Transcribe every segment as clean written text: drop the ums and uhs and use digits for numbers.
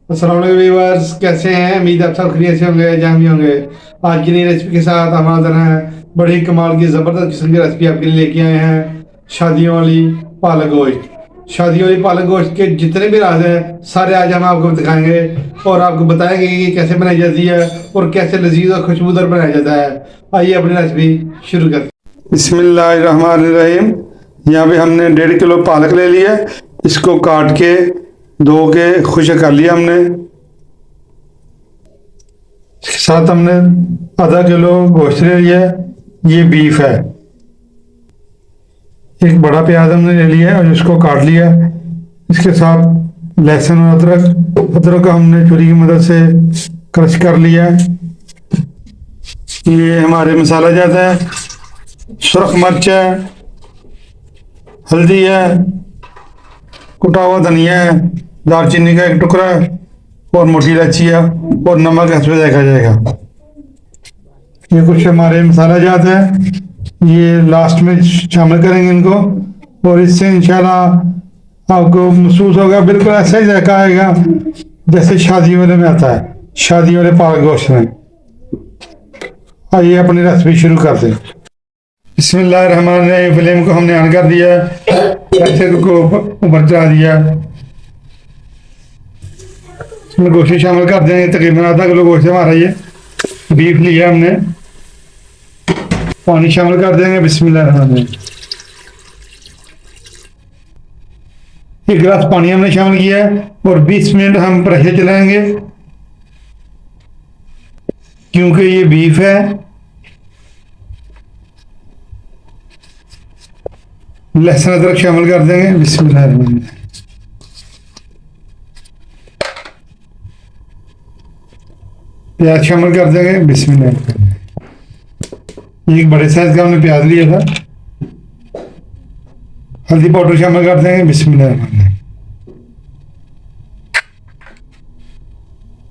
अस्सलाम वालेकुम व्यूअर्स, कैसे हैं? उम्मीद है आप सब खैरियत से होंगे, जहाँ भी होंगे। आज की नई रेसिपी के साथ हम हाजिर हैं। बड़ी कमाल की ज़बरदस्त किस्म की रेसिपी आपके लिए लेके आए हैं। शादियों वाली पालक गोश्त। शादियों वाली पालक गोश्त के जितने भी राज हैं सारे आज हम आपको दिखाएंगे और आपको बताएंगे कि ये कैसे बनाई जाती है और कैसे लजीज और खुशबूदार बनाया जाता है। आइए अपनी रेसिपी शुरू करते हैं। बिस्मिल्लाहिर्रहमानिर्रहीम। यहाँ पे हमने 1.5 किलो पालक ले लिया है। इसको काट के धो के खुश्क कर लिया हमने। इसके साथ हमने आधा किलो गोश्त ले लिया है, ये बीफ है। एक बड़ा प्याज हमने ले लिया है और इसको काट लिया। इसके साथ लहसुन और अदरक का हमने छुरी की मदद से क्रश कर लिया है। ये हमारे मसाला जाता है, सुरख मिर्च है, हल्दी है, कुटा हुआ धनिया है, दालचीनी का एक टुकड़ा है और मोटी इलायची है और नमक इसमें देखा जाएगा। ये कुछ हमारे मसाला जात है, ये लास्ट में शामिल करेंगे इनको और इससे इंशाल्लाह आपको महसूस होगा बिल्कुल ऐसा ही जायका आएगा जैसे शादी वाले में आता है, शादी वाले पालक गोश्त में। आइए अपनी रेसिपी शुरू करते हैं। बिस्मिल्लाहिर्रहमानिर्रहीम। फ्लेम को हमने ऑन कर दिया, प्रेशर को ऊपर चढ़ा दिया। इसमें गोश्त शामिल कर देंगे, तकरीबन आधा किलो गोश्त हमारा ये बीफ लिया हमने। पानी शामिल कर देंगे। बिस्मिल्लाहिर्रहमानिर्रहीम। 1 गिलास पानी हमने शामिल किया है और 20 मिनट हम प्रेशर चलाएंगे क्योंकि ये बीफ है। लहसुन अदरक शामिल कर देंगे। बिस्मिल्लाहिर्रहमानिर्रहीम। प्याज शामिल कर देंगे। बिस्मिल्लाहिर्रहमानिर्रहीम। एक बड़े साइज का हमने प्याज लिया था। हल्दी पाउडर शामिल कर देंगे। बिस्मिल्लाहिर्रहमानिर्रहीम।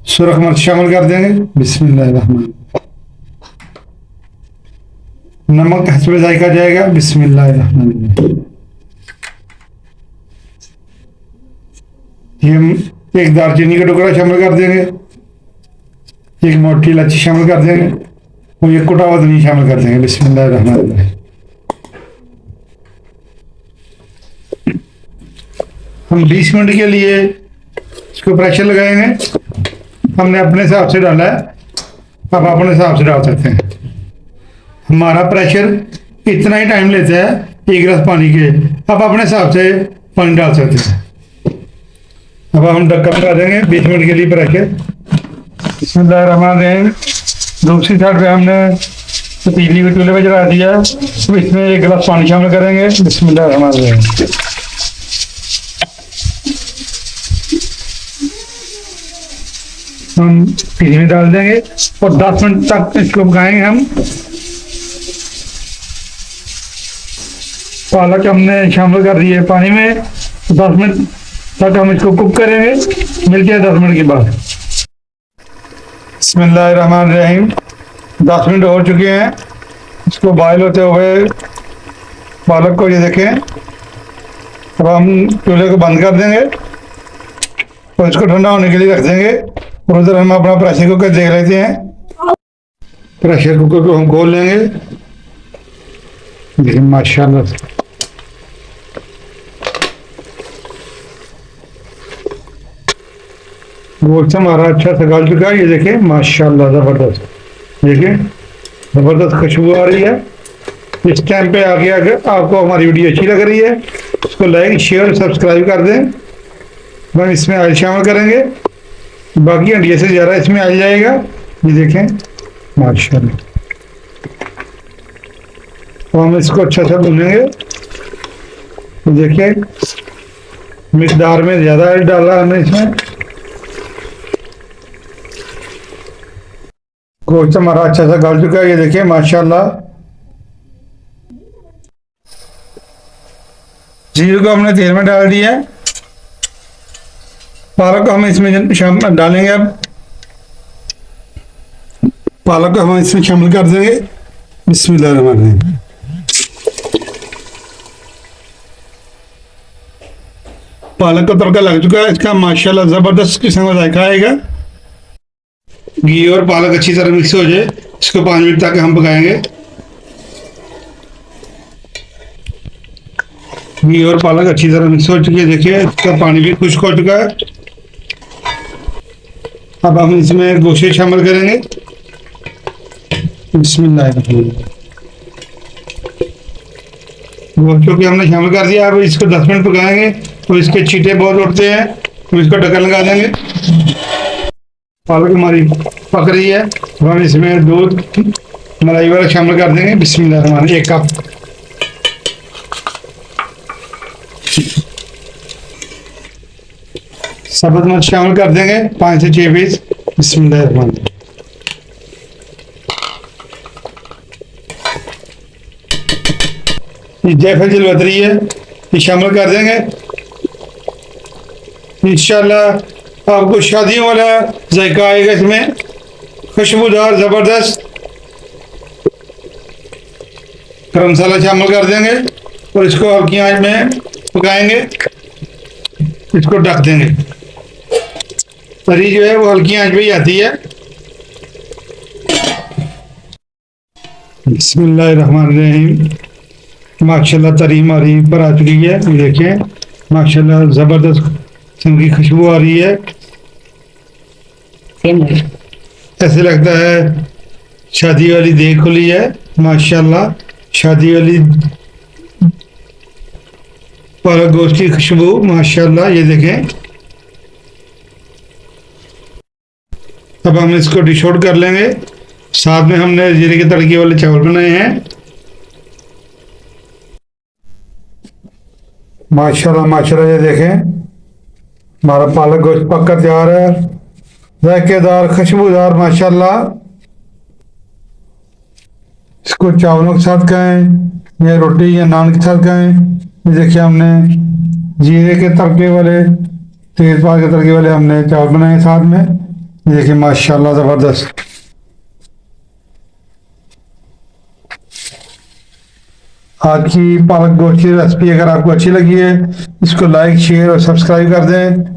सुरख मिर्च शामिल कर देंगे। बिस्मिल्लाहिर्रहमानिर्रहीम। नमक हस्बे जायका जाएगा। बिस्मिल्लाहिर्रहमानिर्रहीम। ये एक दालचीनी का टुकड़ा शामिल कर देंगे, एक मोटी इलायची शामिल कर देंगे और ये कुटा हुआ धनिया शामिल कर देंगे। बिस्मिल्लाहिर्रहमानिर्रहीम। हम 20 मिनट के लिए इसको प्रेशर लगाएंगे। हमने अपने हिसाब से डाला है, आप अपने हिसाब से डाल सकते हैं। हमारा प्रेशर इतना ही टाइम लेता है 1 गिलास पानी के, आप अपने हिसाब से पानी डाल सकते हैं। अब हम ढक्कन लगा देंगे 20 मिनट के लिए प्रेशर। बिस्मिल्लाहिर्रहमानिर्रहीम। दूसरी साइड पे हमने पतीली को चूल्हे पे चढ़ा दिया। तो इसमें 1 गिलास पानी शामिल करेंगे। बिस्मिल्लाहिर्रहमानिर्रहीम। हम पतीली में डाल देंगे और 10 मिनट तक इसको पकाएंगे। हम पालक हमने शामिल कर दी है पानी में, 10 मिनट तक हम इसको कुक करेंगे। मिलते हैं 10 मिनट के बाद। बिस्मिल्लाहिर्रहमानिर्रहीम। 10 मिनट हो चुके हैं। इसको बॉयल होते हुए पालक को ये देखें। अब हम चूल्हे को बंद कर देंगे और इसको ठंडा होने के लिए रख देंगे और उधर हम अपना प्रेशर कुकर देख लेते हैं। प्रेशर कुकर को हम खोल लेंगे। देखिए माशाल्लाह गोश्त हमारा अच्छा से गल चुका है। ये देखें माशाल्लाह ज़बरदस्त, देखिए ज़बरदस्त खुशबू आ रही है। इस टाइम पे आगे अगर आपको हमारी वीडियो अच्छी लग रही है उसको लाइक शेयर और सब्सक्राइब कर दें। हम इसमें ऑयल शामिल करेंगे, बाकी हंडिया से ज़्यादा इसमें ऑयल जाएगा। ये देखें माशाल्लाह। तो हम इसको अच्छा सा भूनेंगे। देखिए मिकदार में ज़्यादा ऑयल डाला हमने इसमें। गोश्त हमारा अच्छा सा गल चुका है। ये देखिए माशाल्लाह। जीरे को हमने तेल में डाल दिया है। पालक को हम इसमें डालेंगे। अब पालक को हम इसमें शामिल कर देंगे। बिस्मिल्लाहिर्रहमानिर्रहीम। पालक का तड़का लग चुका है, इसका माशाल्लाह ज़बरदस्त किस्म का जायका आएगा। घी और पालक अच्छी तरह मिक्स हो जाए, इसको 5 मिनट तक हम पकाएंगे। घी और पालक अच्छी तरह मिक्स हो चुकी है, देखिए इसका पानी भी खुश्क हो चुका है। अब हम इसमें गोश्त शामिल करेंगे। बिस्मिल्लाहिर्रहमानिर्रहीम। गोश्त को हमने शामिल कर दिया। अब इसको 10 मिनट पकाएंगे, तो इसके छींटे बहुत उठते हैं, तो इसको ढक्कन लगा देंगे। पालक हमारी पक रही है, तो हम इसमें दूध मलाई वाला शामिल कर देंगे। बिस्मिल्लाहिर्रहमानिर्रहीम। 1 कप सब्ज़ मिर्च शामिल कर देंगे, 5 से 6 पीस। बिस्मिल्लाहिर्रहमानिर्रहीम। जायफल जलवतरी है, ये शामिल कर देंगे। इंशाल्लाह आपको शादियों वाला जायका आएगा इसमें, खुशबूदार ज़बरदस्त। गरम मसाला शामिल कर देंगे और इसको हल्की आंच में पकाएंगे, इसको ढक देंगे। तरी जो है वो हल्की आंच पे ही आती है। बिस्मिल्लाहिर्रहमानिर्रहीम। माशाल्लाह तरी हमारी ऊपर आ चुकी है, देखिए माशाल्लाह ज़बरदस्त किस्म की खुशबू आ रही है। ऐसे लगता है शादी वाली देग खुली है, माशाल्लाह शादी वाली पालक गोश्त की खुशबू माशाल्लाह। ये देखें, अब हम इसको डिश आउट कर लेंगे। साथ में हमने जीरे के तड़के वाले चावल बनाए हैं। माशाल्लाह माशाल्लाह, ये देखें हमारा पालक गोश्त पक्का तैयार है, जायकेदार खुशबूदार माशाल्लाह। इसको चावलों के साथ खाएं या रोटी या नान के साथ खाएं। ये देखिए हमने जीरे के तड़के वाले, तेज़पात के तड़के वाले हमने चावल बनाए साथ में। ये देखिए माशाल्लाह ज़बरदस्त। आज की पालक गोश्त की रेसिपी अगर आपको अच्छी लगी है, इसको लाइक शेयर और सब्सक्राइब कर दें।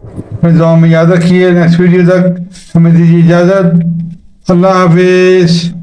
अपनी दुआ में याद रखिए। नेक्स्ट वीडियो तक हमें दीजिए इजाज़त। अल्लाह हाफिज़।